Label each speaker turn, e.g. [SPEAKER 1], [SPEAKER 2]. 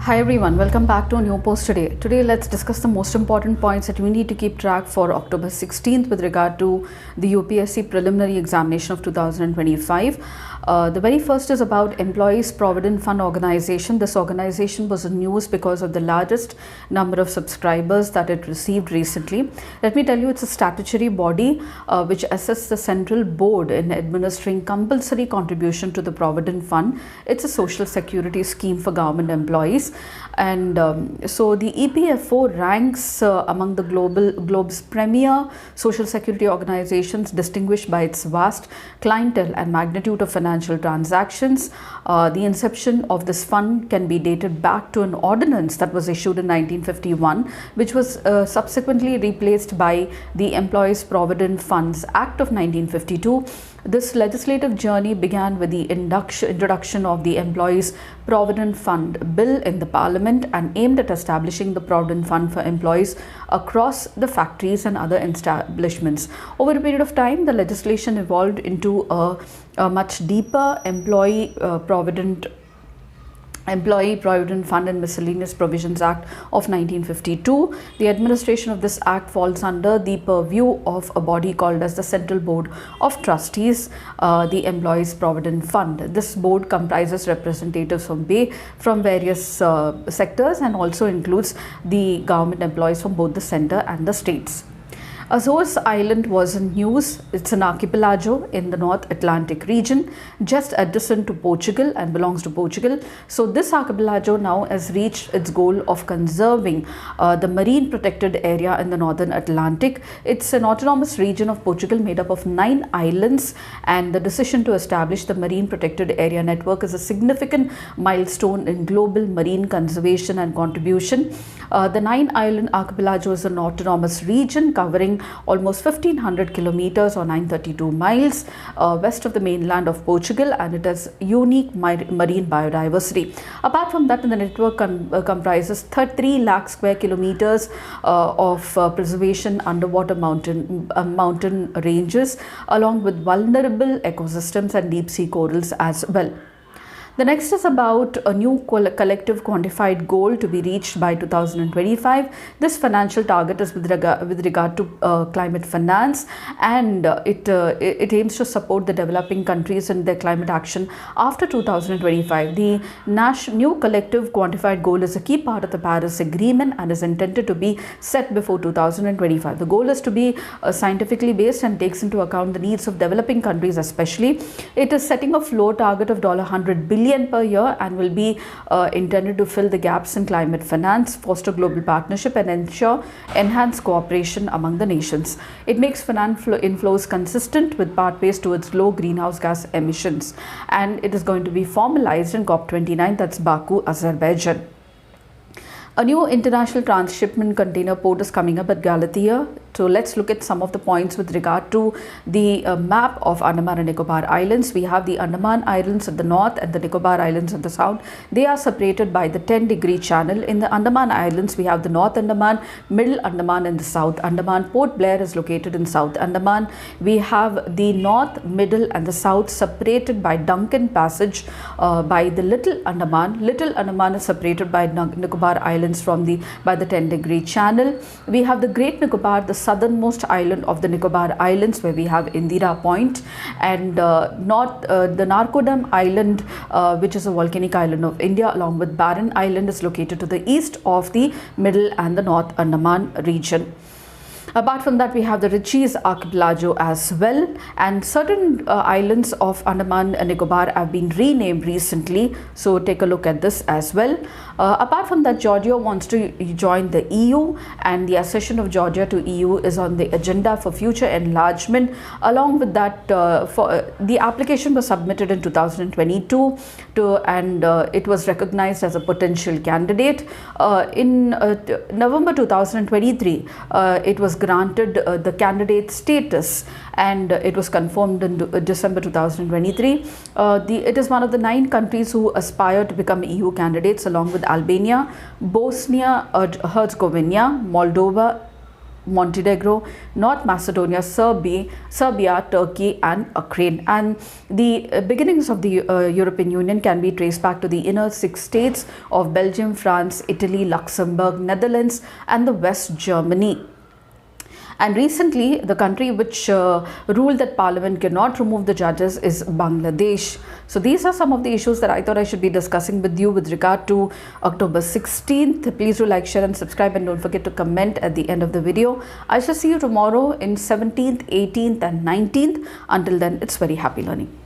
[SPEAKER 1] Hi everyone, welcome back to a new post today. Today let's discuss the most important points that we need to keep track for October 16th with regard to the UPSC preliminary examination of 2025. The very first is about Employees Provident Fund Organization. This organization was in news because of the largest number of subscribers that it received recently. Let me tell you, it's a statutory body which assists the central board in administering compulsory contribution to the Provident Fund. It's a social security scheme for government employees. And so the EPFO ranks among the globe's premier social security organizations, distinguished by its vast clientele and magnitude of financial transactions. The inception of this fund can be dated back to an ordinance that was issued in 1951, which was subsequently replaced by the Employees Provident Funds Act of 1952. This legislative journey began with the introduction of the Employees Provident Fund Bill in the Parliament and aimed at establishing the Provident Fund for employees across the factories and other establishments. Over a period of time, the legislation evolved into a much deeper Employee Provident Fund and Miscellaneous Provisions Act of 1952. The administration of this act falls under the purview of a body called as the Central Board of Trustees, the Employees Provident Fund. This board comprises representatives from various sectors and also includes the government employees from both the center and the states. Azores Island was in news. It's an archipelago in the North Atlantic region, just adjacent to Portugal and belongs to Portugal. So this archipelago now has reached its goal of conserving the marine protected area in the Northern Atlantic. It's an autonomous region of Portugal made up of 9 islands, and the decision to establish the Marine Protected Area Network is a significant milestone in global marine conservation and contribution. The 9-island archipelago is an autonomous region covering almost 1500 kilometers or 932 miles west of the mainland of Portugal, and it has unique marine biodiversity. Apart from that, the network comprises 33 lakh square kilometers of preservation underwater mountain ranges, along with vulnerable ecosystems and deep sea corals as well. The next is about a new collective quantified goal to be reached by 2025. This financial target is with regard to climate finance, and it aims to support the developing countries in their climate action after 2025. The new collective quantified goal is a key part of the Paris Agreement and is intended to be set before 2025. The goal is to be scientifically based and takes into account the needs of developing countries especially. It is setting a floor target of $100 billion per year and will be intended to fill the gaps in climate finance, foster global partnership, and ensure enhanced cooperation among the nations. It makes finance inflows consistent with pathways towards low greenhouse gas emissions, and it is going to be formalized in COP29, that's Baku, Azerbaijan. A new international transshipment container port is coming up at Galatia. So let's look at some of the points with regard to the map of Andaman and Nicobar Islands. We have the Andaman Islands at the north and the Nicobar Islands at the south. They are separated by the 10-degree channel. In the Andaman Islands, we have the North Andaman, Middle Andaman, and the South Andaman. Port Blair is located in South Andaman. We have the North, Middle, and the South separated by Duncan Passage by the Little Andaman. Little Andaman is separated by Nicobar Islands by the 10-degree channel. We have the Great Nicobar, the southernmost island of the Nicobar Islands, where we have Indira Point, and the Narcodam Island, which is a volcanic island of India, along with Barren Island, is located to the east of the Middle and the North Andaman region. Apart from that, we have the Ritchie's archipelago as well, and certain islands of Andaman and Nicobar have been renamed recently, so take a look at this as well. Apart from that, Georgia wants to join the EU, and the accession of Georgia to EU is on the agenda for future enlargement. Along with that, the application was submitted in 2022 and it was recognized as a potential candidate. In November 2023, it was granted the candidate status, and it was confirmed in December 2023. It is one of the 9 countries who aspire to become EU candidates, along with Albania, Bosnia Herzegovina, Moldova, Montenegro, North Macedonia, Serbia, Turkey and Ukraine. And the beginnings of the European Union can be traced back to the inner 6 states of Belgium, France, Italy, Luxembourg, Netherlands and the West Germany. And recently, the country which ruled that parliament cannot remove the judges is Bangladesh. So these are some of the issues that I thought I should be discussing with you with regard to October 16th. Please do like, share and subscribe, and don't forget to comment at the end of the video. I shall see you tomorrow in 17th, 18th and 19th. Until then, it's very happy learning.